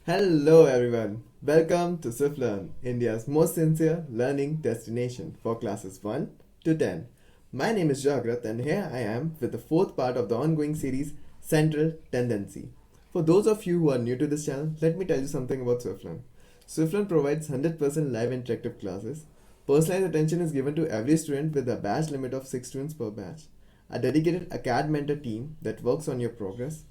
Hello everyone, welcome to Swiflearn, India's most sincere learning destination for classes 1 to 10. My name is Jagrat and here I am with the fourth part of the ongoing series Central Tendency. For those of you who are new to this channel, let me tell you something about Swiflearn. Swiflearn provides 100% live interactive classes. Personalized attention is given to every student with a batch limit of 6 students per batch. A dedicated acad mentor team that works on your progress,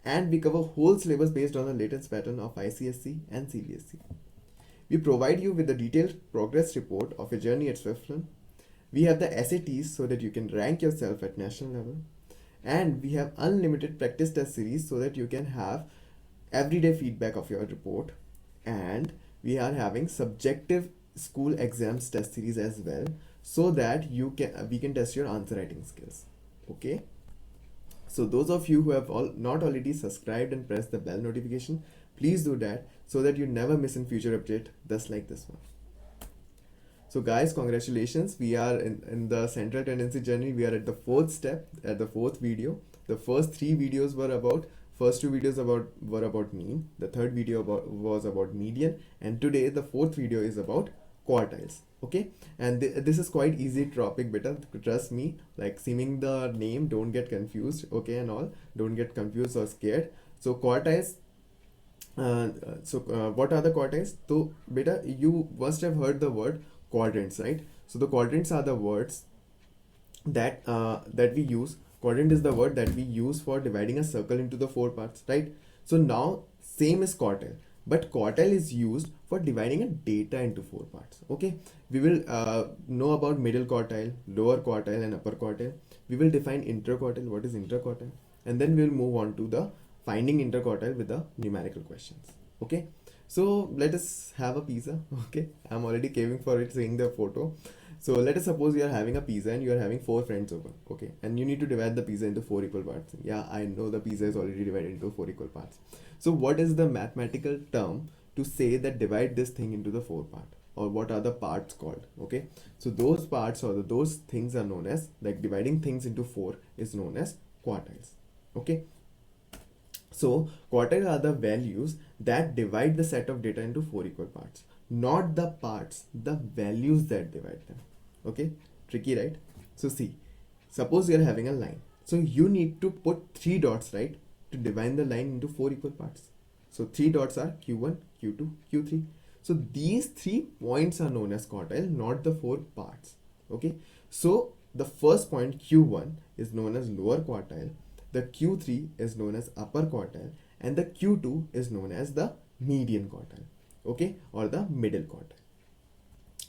and we cover whole syllabus based on the latest pattern of ICSE and CBSE. We provide you with a detailed progress report of your journey at Swiflearn. We have the SATs so that you can rank yourself at national level. And we have unlimited practice test series so that you can have everyday feedback of your report. And we are having subjective school exams test series as well so that we can test your answer writing skills. Okay? So those of you who have not already subscribed and pressed the bell notification, please do that so that you never miss in future update just like this one. So guys, congratulations. We are in the central tendency journey. We are at the fourth step, at the fourth video. The first three videos were about, first two videos were about mean. The third video was about median. And today the fourth video is about quartiles. Okay, and this is quite easy topic, beta, trust me. Like seeming the name, don't get confused, okay, and all, don't get confused or scared. So quartiles, what are the quartiles? So beta, you must have heard the word quadrants, right? So the quadrants are the words that we use. Quadrant is the word that we use for dividing a circle into the four parts, right? So now same is quartile, but quartile is used for dividing a data into four parts. Okay, we will know about middle quartile, lower quartile, and upper quartile. We will define interquartile, what is interquartile, and then we'll move on to the finding interquartile with the numerical questions. Okay, so let us have a pizza. Okay, I'm already craving for it seeing the photo. So let us suppose you are having a pizza and you are having 4 friends over, okay, and you need to divide the pizza into 4 equal parts. Yeah, I know the pizza is already divided into 4 equal parts. So what is the mathematical term to say that divide this thing into the 4 part, or what are the parts called? Okay, so those parts or those things are known as, like dividing things into 4 is known as quartiles. Okay, so quartile are the values that divide the set of data into 4 equal parts, not the parts, the values that divide them. Okay, tricky, right? So see, suppose you're having a line, so you need to put 3 dots, right, to divide the line into 4 equal parts. So 3 dots are q1, q2, q3. So these 3 points are known as quartile, not the 4 parts. Okay, so the first point q1 is known as lower quartile, the q3 is known as upper quartile, and the q2 is known as the median quartile, okay, or the middle quartile.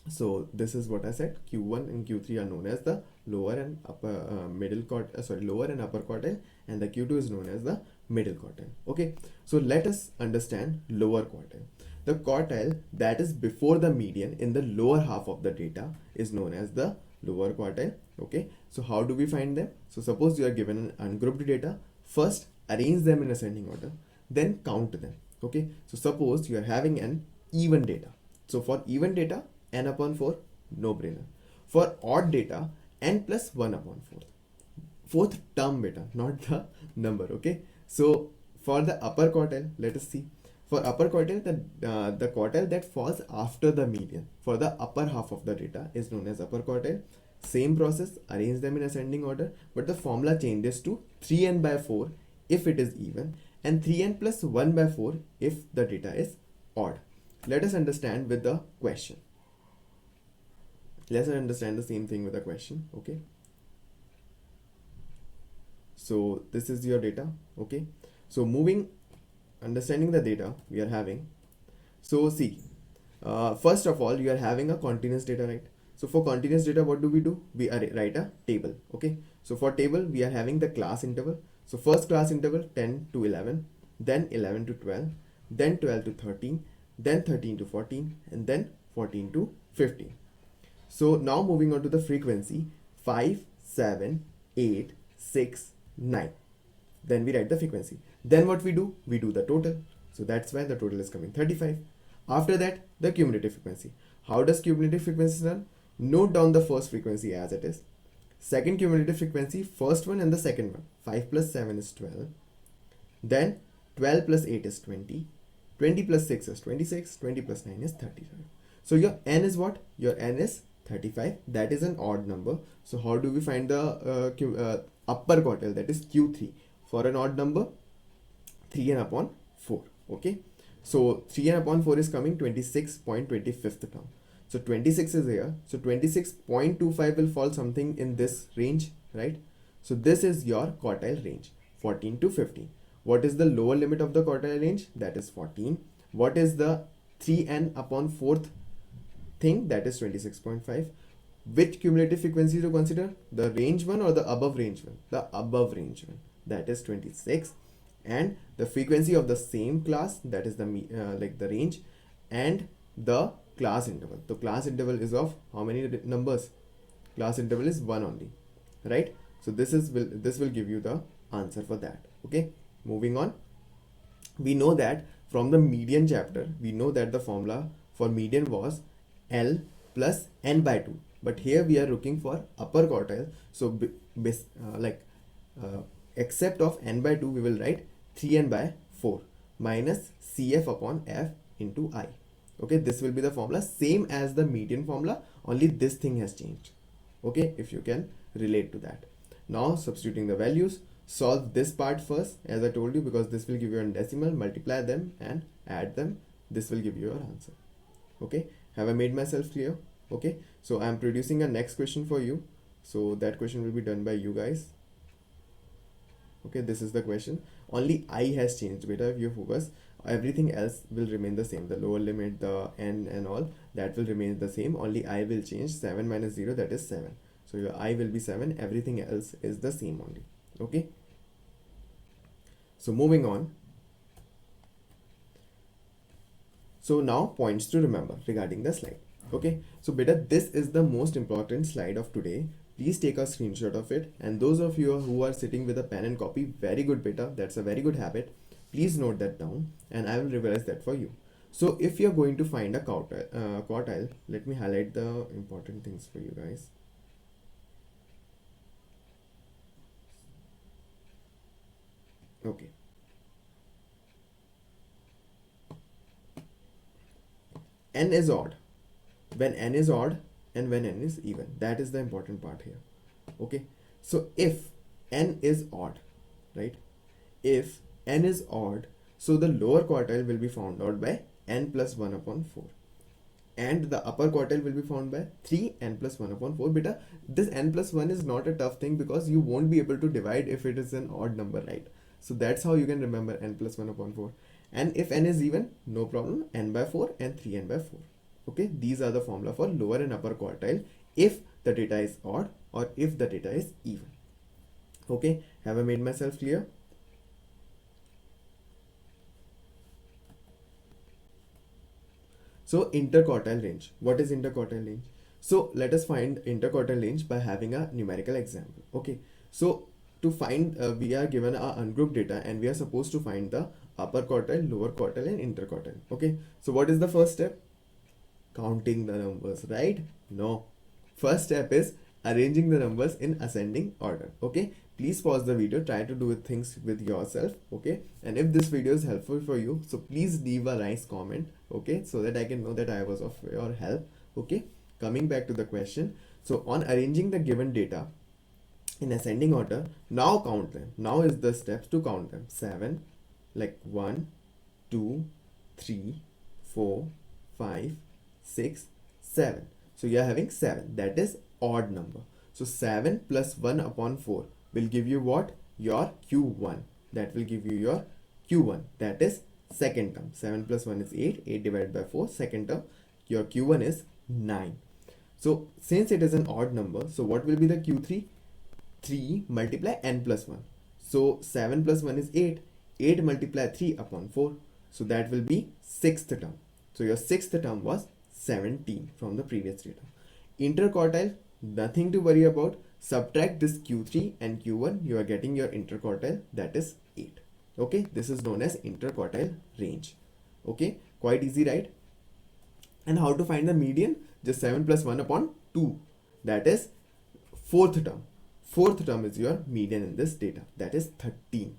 So this is what I said, q1 and q3 are known as the lower and upper lower and upper quartile, and the q2 is known as the middle quartile. Okay, so let us understand lower quartile. The quartile that is before the median in the lower half of the data is known as the lower quartile. Okay, so how do we find them? So suppose you are given an ungrouped data, first arrange them in ascending order, then count them. Okay, so suppose you are having an even data, so for even data n upon 4, no brainer. For odd data, n plus 1 upon 4, fourth term beta, not the number. Okay, so for the upper quartile, let us see. For upper quartile, the quartile that falls after the median for the upper half of the data is known as upper quartile. Same process, arrange them in ascending order, but the formula changes to 3n by 4 if it is even, and 3n plus 1 by 4 if the data is odd. Let us understand with the question. Let's understand the same thing with a question. Okay, so this is your data. Okay, so understanding the data we are having. So see, first of all, you are having a continuous data, right? So for continuous data, what do? We write a table. Okay, so for table we are having the class interval. So first class interval 10 to 11, then 11 to 12, then 12 to 13, then 13 to 14, and then 14 to 15. So now moving on to the frequency 5, 7, 8, 6, 9. Then we write the frequency. Then what we do? We do the total. So that's why the total is coming 35. After that, the cumulative frequency. How does cumulative frequency run? Note down the first frequency as it is. Second cumulative frequency, first one and the second one. 5 plus 7 is 12. Then 12 plus 8 is 20. 20 plus 6 is 26, 20 plus 9 is 35. So your n is what? Your n is 35. That is an odd number. So how do we find the upper quartile, that is Q3? For an odd number, 3n upon 4. Okay. So 3n upon 4 is coming 26.25th term. So 26 is here. So 26.25 will fall something in this range, right? So this is your quartile range, 14 to 15. What is the lower limit of the quartile range? That is 14. What is the 3n upon 4th thing? That is 26.5. Which cumulative frequency to consider? The range one or the above range one? The above range one. That is 26. And the frequency of the same class, that is the like the range, and the class interval. The class interval is of how many numbers? Class interval is 1 only, right? So this will give you the answer for that. Okay, moving on. We know that from the median chapter, we know that the formula for median was L plus n by 2. But here we are looking for upper quartile. So except of n by 2, we will write 3n by 4 minus cf upon f into I. Okay, this will be the formula, same as the median formula, only this thing has changed. Okay, if you can relate to that. Now substituting the values, solve this part first, as I told you, because this will give you a decimal, multiply them and add them. This will give you your answer. Okay, have I made myself clear? Okay, so I am producing a next question for you. So that question will be done by you guys. Okay, this is the question. Only I has changed, beta. If you focus, everything else will remain the same. The lower limit, the n and all, that will remain the same. Only I will change. 7 minus 0, that is 7. So your I will be 7. Everything else is the same only. Okay. So moving on. So now points to remember regarding the slide. Okay. So beta, this is the most important slide of today. Please take a screenshot of it, and those of you who are sitting with a pen and copy, very good beta, that's a very good habit. Please note that down and I will revise that for you. So if you're going to find a quartile, let me highlight the important things for you guys. Okay. N is odd. When n is odd and when n is even, that is the important part here. Okay, so if n is odd, right, if n is odd, so the lower quartile will be found out by n plus 1 upon 4, and the upper quartile will be found by 3n plus 1 upon 4. Beta, this n plus 1 is not a tough thing, because you won't be able to divide if it is an odd number, right? So that's how you can remember n plus 1 upon 4. And if n is even, no problem, n by 4 and 3n by 4. Okay, these are the formula for lower and upper quartile if the data is odd or if the data is even. Okay, have I made myself clear? So interquartile range. What is interquartile range? So let us find interquartile range by having a numerical example. Okay, so to find, we are given a ungrouped data and we are supposed to find the upper quartile, lower quartile and interquartile. Okay, so what is the first step? Counting the numbers, right? No. First step is arranging the numbers in ascending order. Okay, please pause the video, try to do things with yourself. Okay, and if this video is helpful for you, so please leave a nice comment. Okay, so that I can know that I was of your help. Okay, coming back to the question. So on arranging the given data in ascending order, now count them. Now is the steps to count them. 7, like 1, 2, 3, 4, 5, 6, 7. So you are having 7. That is odd number. So 7 plus 1 upon 4 will give you what? Your Q1. That will give you your Q1. That is second term. 7 plus 1 is 8. 8 divided by 4. Second term. Your Q1 is 9. So since it is an odd number, so what will be the Q3? 3 multiply n plus 1. So 7 plus 1 is 8. 8 multiply 3 upon 4. So that will be sixth term. So your sixth term was 17 from the previous data. Interquartile, nothing to worry about. Subtract this Q3 and Q1, you are getting your interquartile, that is 8. Okay, this is known as interquartile range. Okay, quite easy, right? And how to find the median? Just 7 plus 1 upon 2, that is fourth term. Fourth term is your median in this data, that is 13.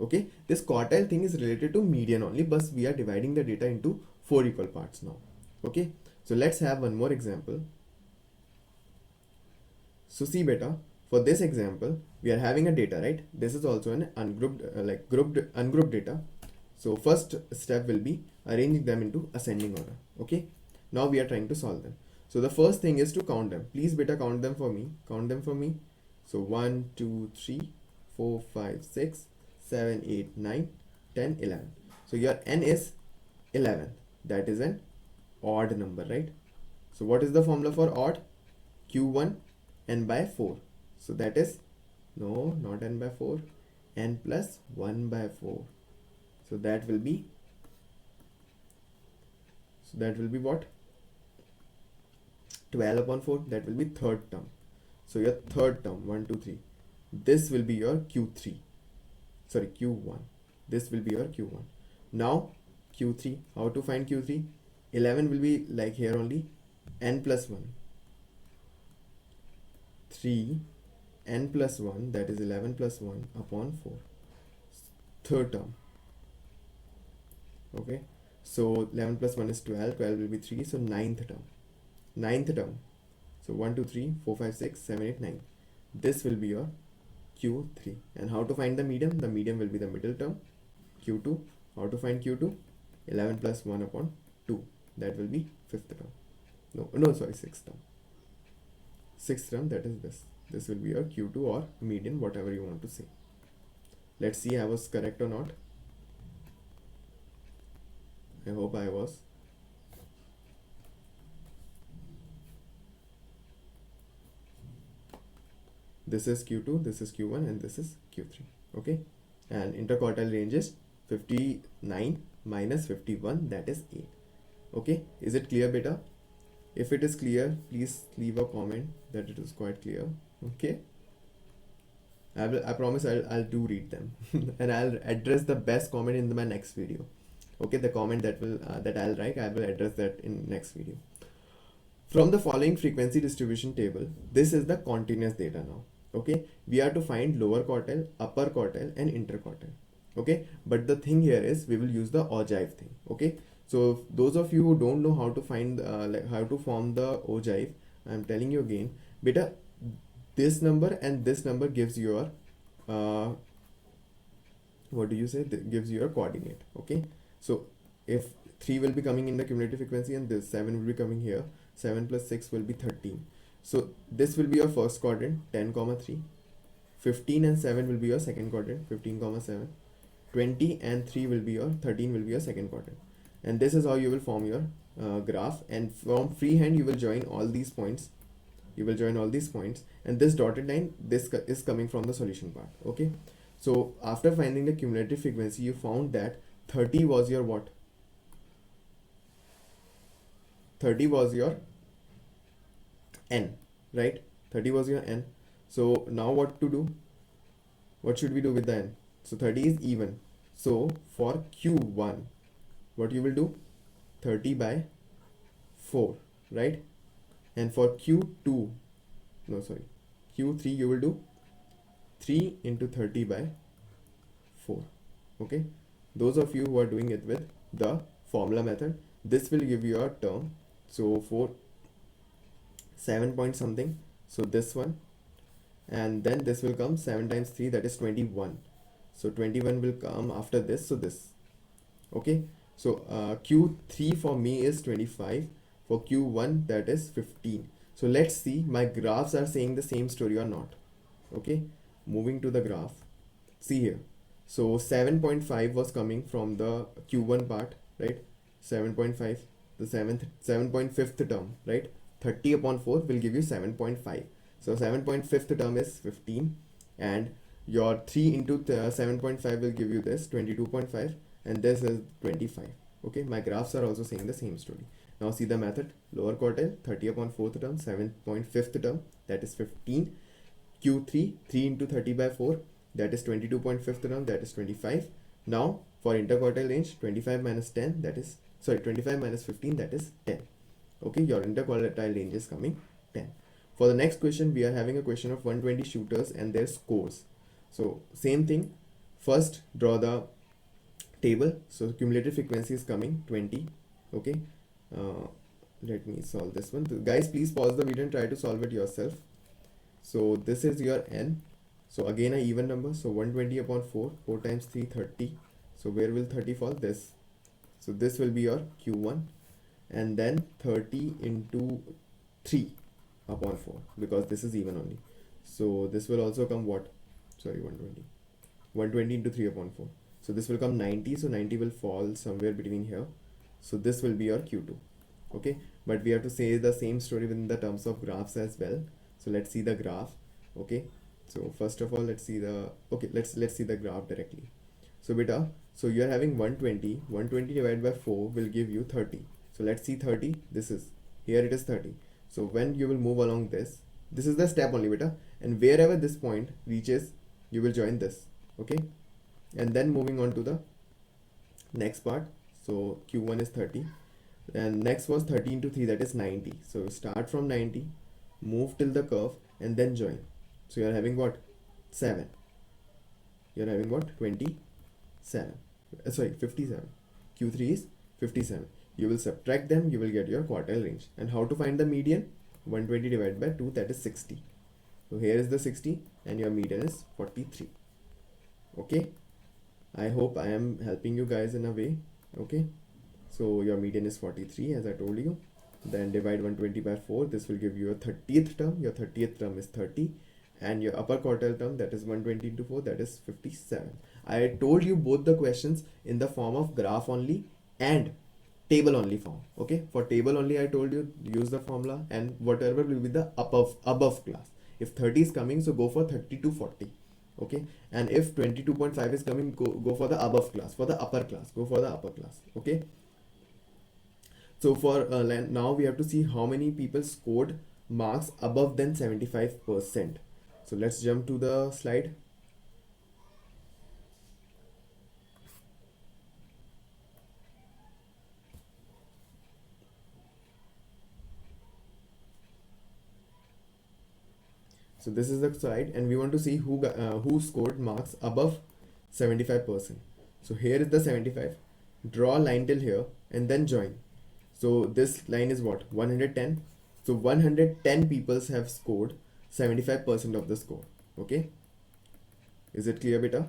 Okay, this quartile thing is related to median only, but we are dividing the data into 4 equal parts now. Okay, so let's have one more example. So see beta, for this example, we are having a data, right? This is also an ungrouped, ungrouped data. So first step will be arranging them into ascending order. Okay, now we are trying to solve them. So the first thing is to count them. Please beta count them for me. Count them for me. So 1, 2, 3, 4, 5, 6, 7, 8, 9, 10, 11. So your n is 11. That is an odd number, right? So what is the formula for odd? Q1 n by 4. So that is, no, not n by 4, n plus 1 by 4. So that will be, what? 12 upon 4. That will be third term. So your third term, 1, 2, 3. This will be your Q3. Sorry, Q1. This will be your Q1. Now Q3. How to find Q3? 11 will be like here only, n plus 1. 3 n plus 1, that is 11 plus 1 upon 4. Third term. Okay, so 11 plus 1 is 12. 12 will be 3. So ninth term. So 1, 2, 3, 4, 5, 6, 7, 8, 9. This will be your Q3. And how to find the median? The median will be the middle term, Q2. How to find Q2? 11 plus 1 upon 2. That will be fifth term. No, sorry, sixth term. Sixth term, that is this. This will be your Q2 or median, whatever you want to say. Let's see I was correct or not. I hope I was. This is Q2, this is Q1, and this is Q3. Okay, and interquartile range is 59 minus 51, that is 8. Okay, is it clear beta? If it is clear, please leave a comment that it is quite clear. Okay, I promise I'll do read them and I'll address the best comment in my next video. Okay, the comment that I'll write, I will address that in next video. From the following frequency distribution table, this is the continuous data now. Okay, we are to find lower quartile, upper quartile, and interquartile. Okay, but the thing here is we will use the ogive thing. Okay, so those of you who don't know how to find how to form the ogive, I'm telling you again, beta, this number and this number gives your what do you say? Gives you a coordinate. Okay, so if 3 will be coming in the cumulative frequency and this 7 will be coming here, 7 plus 6 will be 13. So this will be your first quadrant, 10, 3. 15 and 7 will be your second quadrant, 15, 7. 20 and 3 will be your 13 will be your second quadrant. And this is how you will form your graph. And from freehand, you will join all these points. And this dotted line, this is coming from the solution part. Okay. So after finding the cumulative frequency, you found that 30 was your what? 30 was your n, right? 30 was your n. So now what to do? What should we do with the n? So 30 is even. So for Q1, what you will do? 30 by 4, right? And for Q2, Q3, you will do 3 into 30 by 4. Okay, those of you who are doing it with the formula method, this will give you a term. So for 7 point something, so this one, and then this will come 7 times 3, that is 21. So 21 will come after this, so this. Okay, so Q3 for me is 25. For Q1, that is 15. So let's see my graphs are saying the same story or not. Okay, moving to the graph. See here. So 7.5 was coming from the Q1 part, right? 7.5, the 7.5th term, right? 30 upon 4 will give you 7.5. So 7.5th term is 15, and your 3 into 7.5 will give you this 22.5, and this is 25. Okay, my graphs are also saying the same story. Now see the method. Lower quartile, 30 upon 4th term, 7.5th term, that is 15. Q3, 3 into 30 by 4, that is 22.5th term, that is 25. Now for interquartile range, 25 minus 10, that is, 25 minus 15, that is 10. Okay, your interquartile range is coming 10. For the next question, we are having a question of 120 shooters and their scores. So same thing, first draw the table. So cumulative frequency is coming 20. Okay, uh, let me solve this one. Guys, please pause the video and try to solve it yourself. So this is your n. So again a even number, so 120 upon 4, 4 times 3, 30. So where will 30 fall? This. So this will be your q1, and then 30 into 3 upon 4, because this is even only. So this will also come what? Sorry, 120. 120 into 3 upon 4. So this will come 90, so 90 will fall somewhere between here. So this will be your q2. Okay, but we have to say the same story within the terms of graphs as well. So let's see the graph. Okay, so first of all, let's see the, okay, let's see the graph directly. So beta, so you are having 120 divided by 4 will give you 30. So let's see 30. This is, here it is 30. So when you will move along this is the step only beta, and wherever this point reaches, you will join this. Okay, and then moving on to the next part. So q1 is 30, and next was 30 into 3, that is 90. So start from 90, move till the curve, and then join. So you are having what? 7. You are having what? 27. Sorry, 57. q3 is 57. You will subtract them, you will get your quartile range. And how to find the median? 120 divided by 2, that is 60. So here is the 60, and your median is 43. Okay, I hope I am helping you guys in a way. Okay, so your median is 43 as I told you. Then divide 120 by 4, this will give you a 30th term. Your 30th term is 30, and your upper quartile term, that is 120 into 4, that is 57. I told you both the questions in the form of graph only and table only form. Okay, for table only I told you use the formula, and whatever will be the above class. If 30 is coming, so go for 30 to 40. Okay, and if 22.5 is coming, go for the above class. For the upper class, go for the upper class. Okay, so for now we have to see how many people scored marks above than 75%. So let's jump to the slide. So this is the slide, and we want to see who scored marks above 75%. So here is the 75. Draw a line till here and then join. So this line is what? 110. So 110 people have scored 75% of the score. Okay, is it clear beta?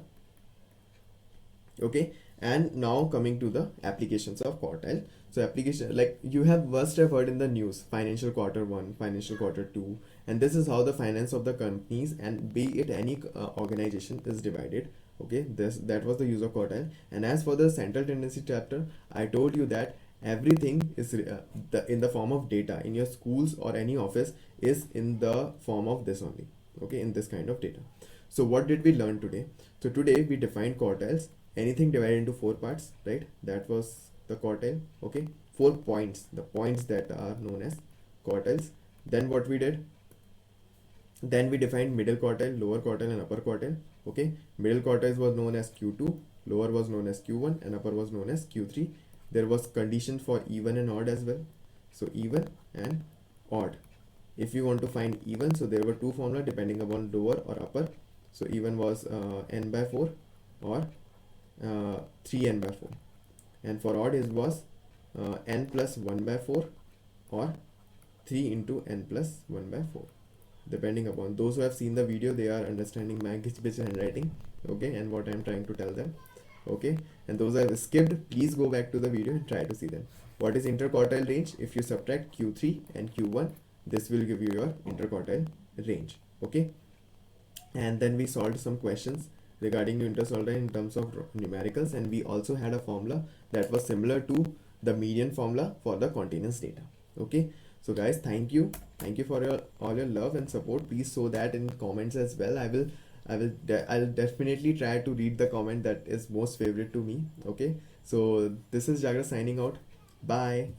Okay, and now coming to the applications of quartile. So application, like you must have heard in the news, financial quarter 1, financial quarter 2, and this is how the finance of the companies, and be it any organization, is divided. Okay, that was the use of quartile. And as for the central tendency chapter, I told you that everything is in the form of data in your schools or any office is in the form of this only. Okay, in this kind of data. So what did we learn today? So today we defined quartiles, anything divided into 4 parts, right? That was the quartile. Okay, 4 points, the points that are known as quartiles. Then what we did, then we defined middle quartile, lower quartile, and upper quartile. Okay, middle quartile was known as q2, lower was known as q1, and upper was known as q3. There was condition for even and odd as well. So even and odd. If you want to find even, so there were 2 formula depending upon lower or upper. So even was n by 4 or 3n by 4, and for odd it was n plus 1 by 4 or 3 into n plus 1 by 4, depending upon. Those who have seen the video, they are understanding my gich handwriting, okay, and what I am trying to tell them. Okay, and those who have skipped, please go back to the video and try to see them. What is interquartile range? If you subtract q3 and q1, this will give you your interquartile range. Okay, and then we solved some questions regarding interquartile in terms of numericals, and we also had a formula that was similar to the median formula for the continuous data. Okay, so guys, thank you for all your love and support. Please show that in comments as well. I'll definitely try to read the comment that is most favorite to me. Okay, so this is Jagrat signing out. Bye.